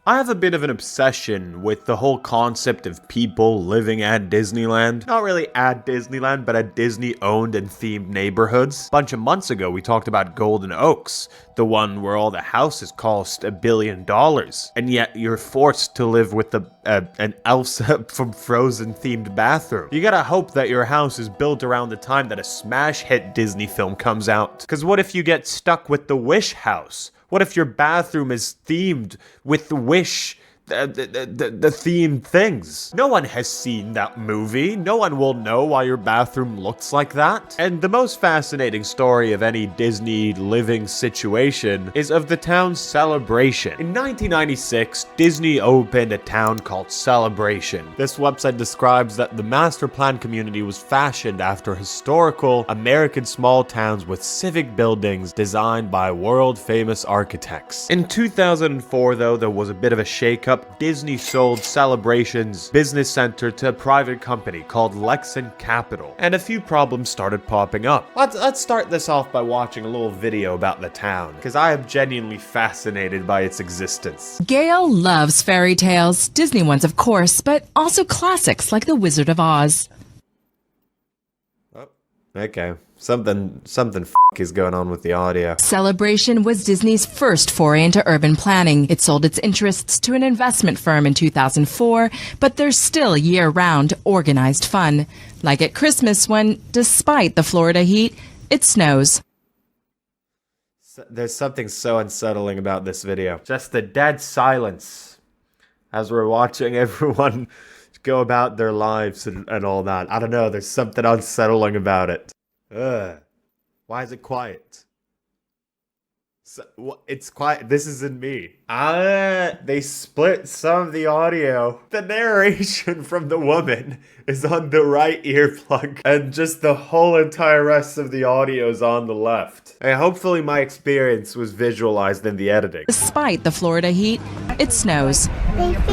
I have a bit of an obsession with the whole concept of people living at Disneyland. Not really at Disneyland, but at Disney-owned and themed neighborhoods. A bunch of months ago, we talked about Golden Oaks, the one where all the houses cost $1 billion, and yet you're forced to live with an Elsa from Frozen themed bathroom. You gotta hope that your house is built around the time that a smash hit Disney film comes out. Cause what if you get stuck with the Wish house? What if your bathroom is themed with the Wish, the themed things? No one has seen that movie. No one will know why your bathroom looks like that. And the most fascinating story of any Disney living situation is of the town's Celebration. In 1996, Disney opened a town called Celebration. This website describes that the master plan community was fashioned after historical American small towns with civic buildings designed by world-famous architects. In 2004, though, there was a bit of a shakeup. Disney sold Celebration's business center to a private company called Lexan Capital, and a few problems started popping up. Let's start this off by watching a little video about the town, because I am genuinely fascinated by its existence. Gail loves fairy tales, Disney ones of course, but also classics like The Wizard of Oz. Oh, okay. Something is going on with the audio. Celebration was Disney's first foray into urban planning. It sold its interests to an investment firm in 2004, but there's still year-round organized fun. Like at Christmas when, despite the Florida heat, it snows. There's something so unsettling about this video. Just the dead silence as we're watching everyone go about their lives and all that. I don't know, there's something unsettling about it. Ugh. Why is it quiet? It's quiet. This isn't me. They split some of the audio. The narration from the woman is on the right earplug, and just the whole entire rest of the audio is on the left. And hopefully my experience was visualized in the editing. Despite the Florida heat, it snows.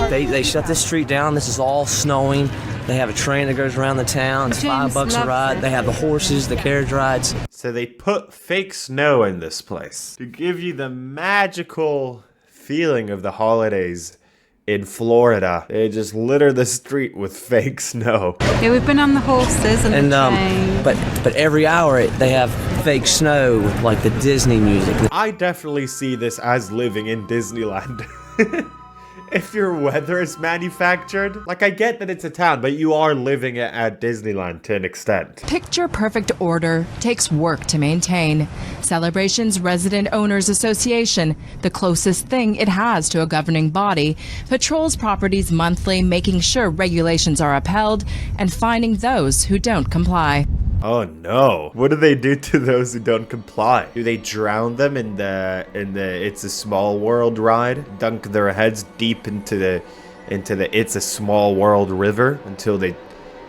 They shut this street down. This is all snowing. They have a train that goes around the town. It's $5 a ride. They have the horses, the carriage rides. So they put fake snow in this place to give you the magical feeling of the holidays in Florida. They just litter the street with fake snow. Yeah, we've been on the horses and the train. But every hour they have fake snow with like the Disney music. I definitely see this as living in Disneyland. If your weather is manufactured, like I get that it's a town, but you are living at Disneyland to an extent. Picture perfect order takes work to maintain. Celebration's Resident Owners Association, the closest thing it has to a governing body, patrols properties monthly, making sure regulations are upheld and finding those who don't comply. Oh no. What do they do to those who don't comply? Do they drown them in the It's a Small World ride? Dunk their heads deep into the It's a Small World river until they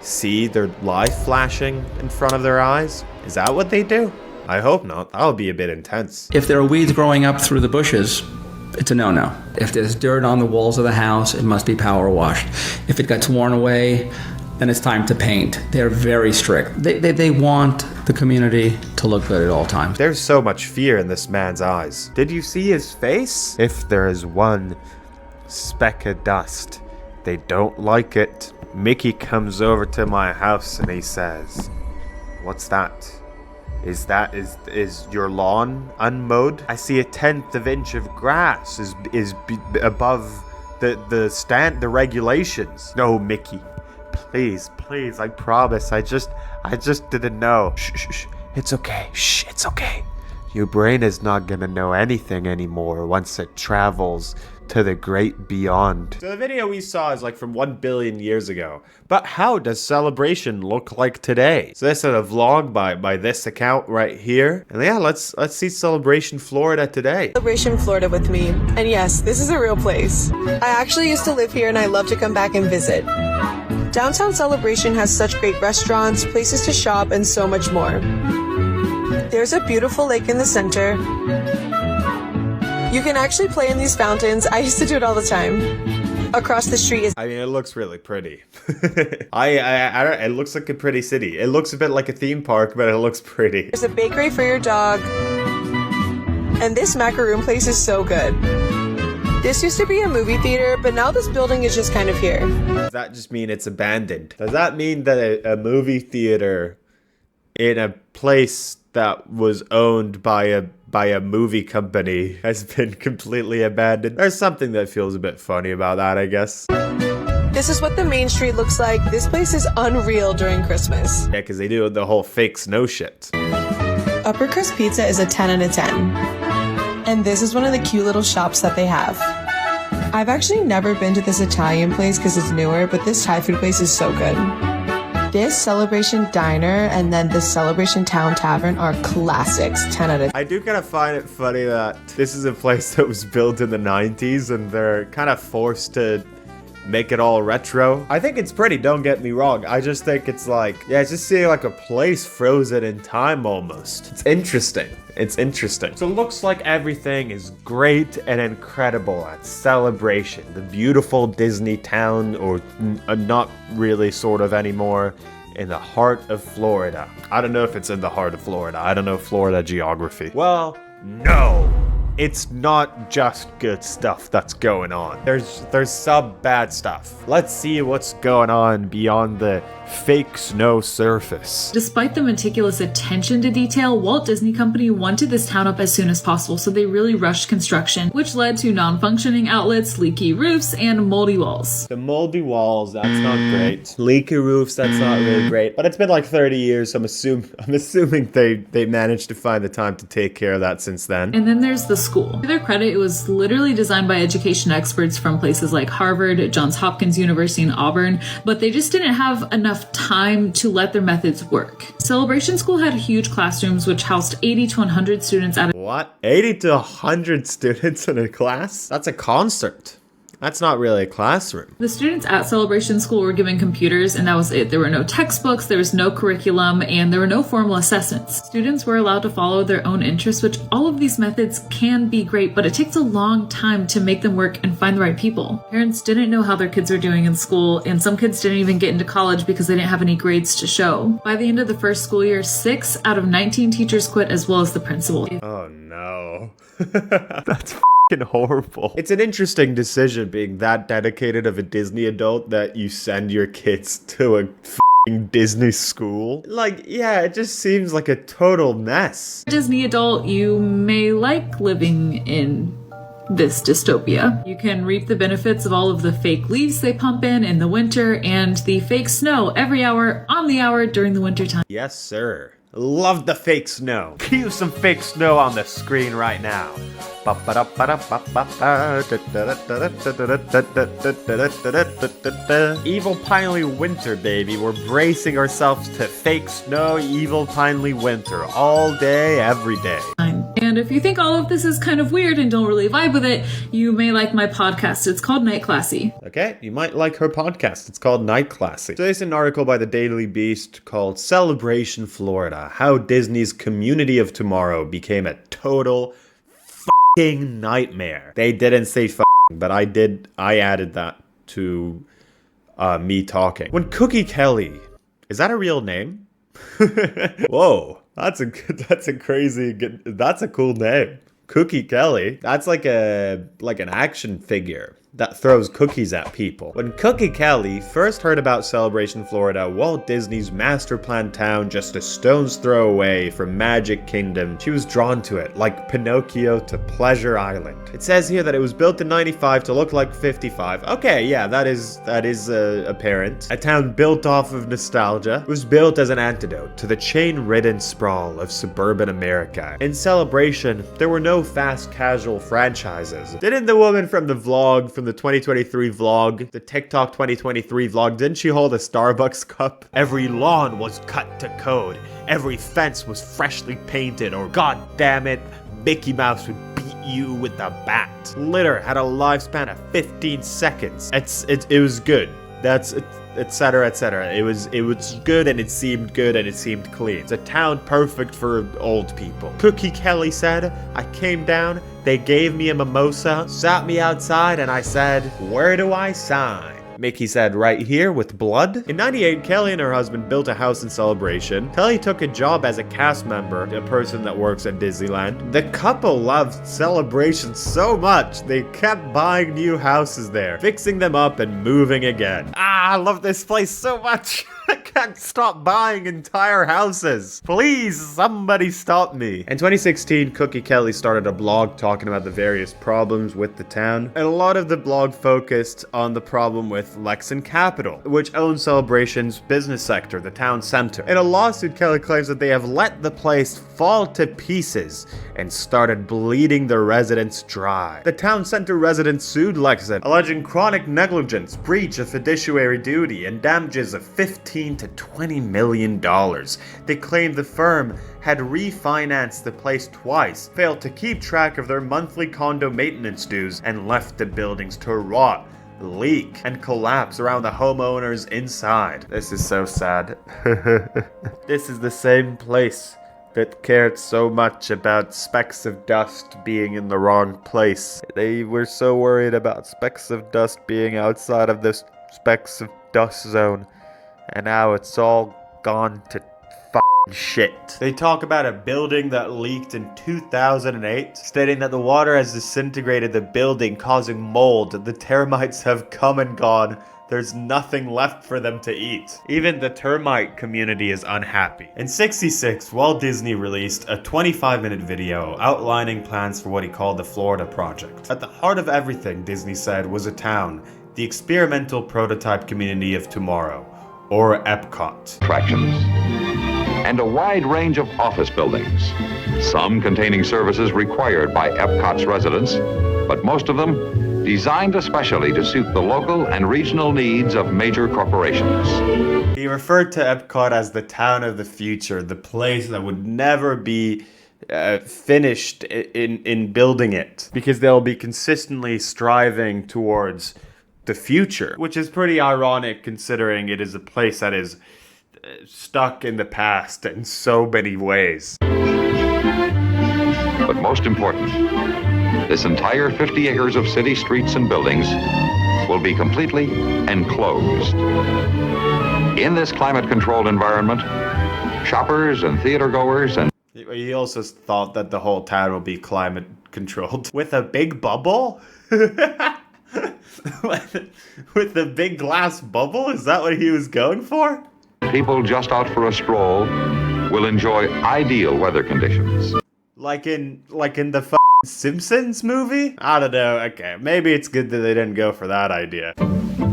see their life flashing in front of their eyes? Is that what they do? I hope not. That'll be a bit intense. If there are weeds growing up through the bushes, it's a no-no. If there's dirt on the walls of the house, it must be power washed. If it got worn away, then it's time to paint. They're very strict. They want the community to look good at all times. There's so much fear in this man's eyes. Did you see his face? If there is one speck of dust, they don't like it. Mickey comes over to my house and he says, "What's that? Is your lawn unmowed? I see 1/10 of an inch of grass is above the regulations." No, Mickey. Please, I promise. I just didn't know. Shh. It's okay. Shh, it's okay. Your brain is not gonna know anything anymore once it travels to the great beyond. So the video we saw is like from 1 billion years ago. But how does Celebration look like today? So this is a vlog by this account right here. And yeah, let's see Celebration Florida today. Celebration Florida with me. And yes, this is a real place. I actually used to live here and I love to come back and visit. Downtown Celebration has such great restaurants, places to shop, and so much more. There's a beautiful lake in the center. You can actually play in these fountains. I used to do it all the time. Across the street is... I mean, it looks really pretty. It looks like a pretty city. It looks a bit like a theme park, but it looks pretty. There's a bakery for your dog. And this macaroon place is so good. This used to be a movie theater, but now this building is just kind of here. Does that just mean it's abandoned? Does that mean that a movie theater in a place that was owned by a movie company has been completely abandoned? There's something that feels a bit funny about that, I guess. This is what the main street looks like. This place is unreal during Christmas. Yeah, because they do the whole fake snow shit. Upper Crust Pizza is a 10 out of 10. And this is one of the cute little shops that they have. I've actually never been to this Italian place because it's newer, but this Thai food place is so good. This Celebration Diner and then the Celebration Town Tavern are classics, 10 out of 10. I do kind of find it funny that this is a place that was built in the 90s and they're kind of forced to make it all retro. I think it's pretty, don't get me wrong. I just think it's like, yeah, it's just seeing like a place frozen in time almost. It's interesting. It's interesting. So it looks like everything is great and incredible at Celebration, the beautiful Disney town, or not really sort of anymore, in the heart of Florida. I don't know if it's in the heart of Florida. I don't know Florida geography. Well, no. It's not just good stuff that's going on. There's some bad stuff. Let's see what's going on beyond the fake snow surface. Despite the meticulous attention to detail, Walt Disney Company wanted this town up as soon as possible, so they really rushed construction, which led to non-functioning outlets, leaky roofs, and moldy walls. The moldy walls, that's not great. Leaky roofs, that's not really great. But it's been like 30 years, so I'm assuming they managed to find the time to take care of that since then. And then there's the school. To their credit, it was literally designed by education experts from places like Harvard, Johns Hopkins University, and Auburn, but they just didn't have enough time to let their methods work. Celebration School had huge classrooms which housed 80 to 100 students at a What? 80 to 100 students in a class? That's a concert. That's not really a classroom. The students at Celebration School were given computers, and that was it. There were no textbooks, there was no curriculum, and there were no formal assessments. Students were allowed to follow their own interests, which all of these methods can be great, but it takes a long time to make them work and find the right people. Parents didn't know how their kids were doing in school, and some kids didn't even get into college because they didn't have any grades to show. By the end of the first school year, 6 out of 19 teachers quit, as well as the principal. Oh no. That's horrible. It's an interesting decision being that dedicated of a Disney adult that you send your kids to a Disney school. Like, yeah, it just seems like a total mess. Disney adult, you may like living in this dystopia. You can reap the benefits of all of the fake leaves they pump in the winter and the fake snow every hour on the hour during the winter time. Yes, sir. Love the fake snow. Cue some fake snow on the screen right now. Evil Pinely Winter, baby. We're bracing ourselves to fake snow, evil Pinely Winter. All day, every day. And if you think all of this is kind of weird and don't really vibe with it, you may like my podcast. It's called Night Classy. Okay, you might like her podcast. It's called Night Classy. So there's an article by the Daily Beast called Celebration Florida, How Disney's Community of Tomorrow Became a Total F***ing Nightmare. They didn't say f***ing, but I did. I added that to me talking. When Cookie Kelly, is that a real name? Whoa. That's a crazy, that's a cool name. Cookie Kelly. That's like an action figure that throws cookies at people. When Cookie Kelly first heard about Celebration Florida, Walt Disney's master planned town just a stone's throw away from Magic Kingdom, she was drawn to it like Pinocchio to Pleasure Island. It says here that it was built in 95 to look like 55. Okay, yeah, that is apparent. A town built off of nostalgia. It was built as an antidote to the chain-ridden sprawl of suburban America. In Celebration, there were no fast casual franchises. Didn't the woman from the vlog, from the 2023 vlog, the TikTok 2023 vlog, didn't she hold a Starbucks cup? Every lawn was cut to code. Every fence was freshly painted, or god damn it, Mickey Mouse would beat you with a bat. Litter had a lifespan of 15 seconds. It was good. That's etc, etc. It was good, and it seemed good, and it seemed clean. It's a town perfect for old people. Cookie Kelly said, I came down, they gave me a mimosa, sat me outside, and I said, where do I sign? Mickey said, right here with blood? In 98, Kelly and her husband built a house in Celebration. Kelly took a job as a cast member, a person that works at Disneyland. The couple loved Celebration so much, they kept buying new houses there, fixing them up and moving again. I love this place so much. I can't stop buying entire houses. Please, somebody stop me. In 2016, Cookie Kelly started a blog talking about the various problems with the town. And a lot of the blog focused on the problem with Lexan Capital, which owns Celebration's business sector, the town center. In a lawsuit, Kelly claims that they have let the place fall to pieces and started bleeding the residents dry. The town center residents sued Lexan, alleging chronic negligence, breach of fiduciary duty, and damages of $15 to $20 million. They claimed the firm had refinanced the place twice, failed to keep track of their monthly condo maintenance dues, and left the buildings to rot, leak, and collapse around the homeowners inside. This is so sad. This is the same place that cared so much about specks of dust being in the wrong place. They were so worried about specks of dust being outside of this specks of dust zone, and now it's all gone to shit. They talk about a building that leaked in 2008, stating that the water has disintegrated the building, causing mold. The termites have come and gone. There's nothing left for them to eat. Even the termite community is unhappy. In '66, Walt Disney released a 25-minute video outlining plans for what he called the Florida Project. At the heart of everything, Disney said, was a town, the experimental prototype community of tomorrow, or Epcot. Attractions and a wide range of office buildings, some containing services required by Epcot's residents, but most of them designed especially to suit the local and regional needs of major corporations. He referred to Epcot as the town of the future, the place that would never be finished in building it, because they'll be consistently striving towards the future, which is pretty ironic considering it is a place that is stuck in the past in so many ways. But most important, this entire 50 acres of city streets and buildings will be completely enclosed. In this climate-controlled environment, shoppers and theater goers and... He also thought that the whole town will be climate controlled. With a big bubble? With the big glass bubble? Is that what he was going for? people just out for a stroll will enjoy ideal weather conditions. Like in the Simpsons movie? I don't know. Okay, maybe it's good that they didn't go for that idea.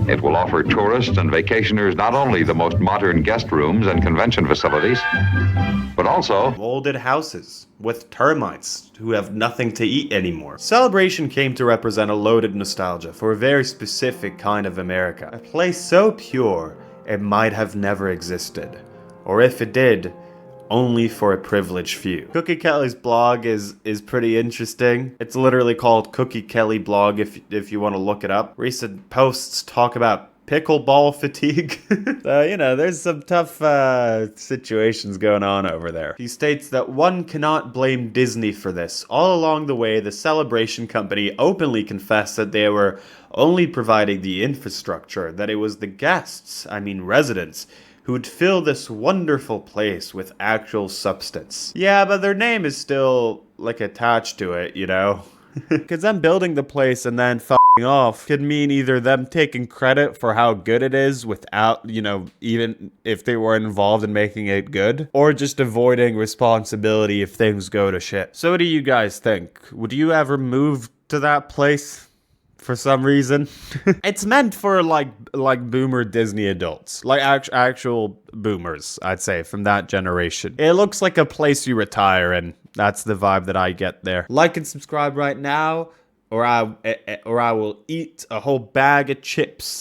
It will offer tourists and vacationers not only the most modern guest rooms and convention facilities, but also molded houses with termites who have nothing to eat anymore. Celebration came to represent a loaded nostalgia for a very specific kind of America. A place so pure it might have never existed. Or if it did, only for a privileged few. Cookie Kelly's blog is pretty interesting. It's literally called Cookie Kelly Blog if you want to look it up. Recent posts talk about pickleball fatigue. So, there's some tough situations going on over there. He states that one cannot blame Disney for this. All along the way, the Celebration Company openly confessed that they were only providing the infrastructure, that it was the guests, residents, who would fill this wonderful place with actual substance. Yeah, but their name is still, attached to it, Because them building the place and then f***ing off could mean either them taking credit for how good it is without, even if they were involved in making it good, or just avoiding responsibility if things go to shit. So what do you guys think? Would you ever move to that place? For some reason. It's meant for like boomer Disney adults, like actual boomers, I'd say, from that generation. It looks like a place you retire in. That's the vibe that I get there. Like and subscribe right now, or I will eat a whole bag of chips.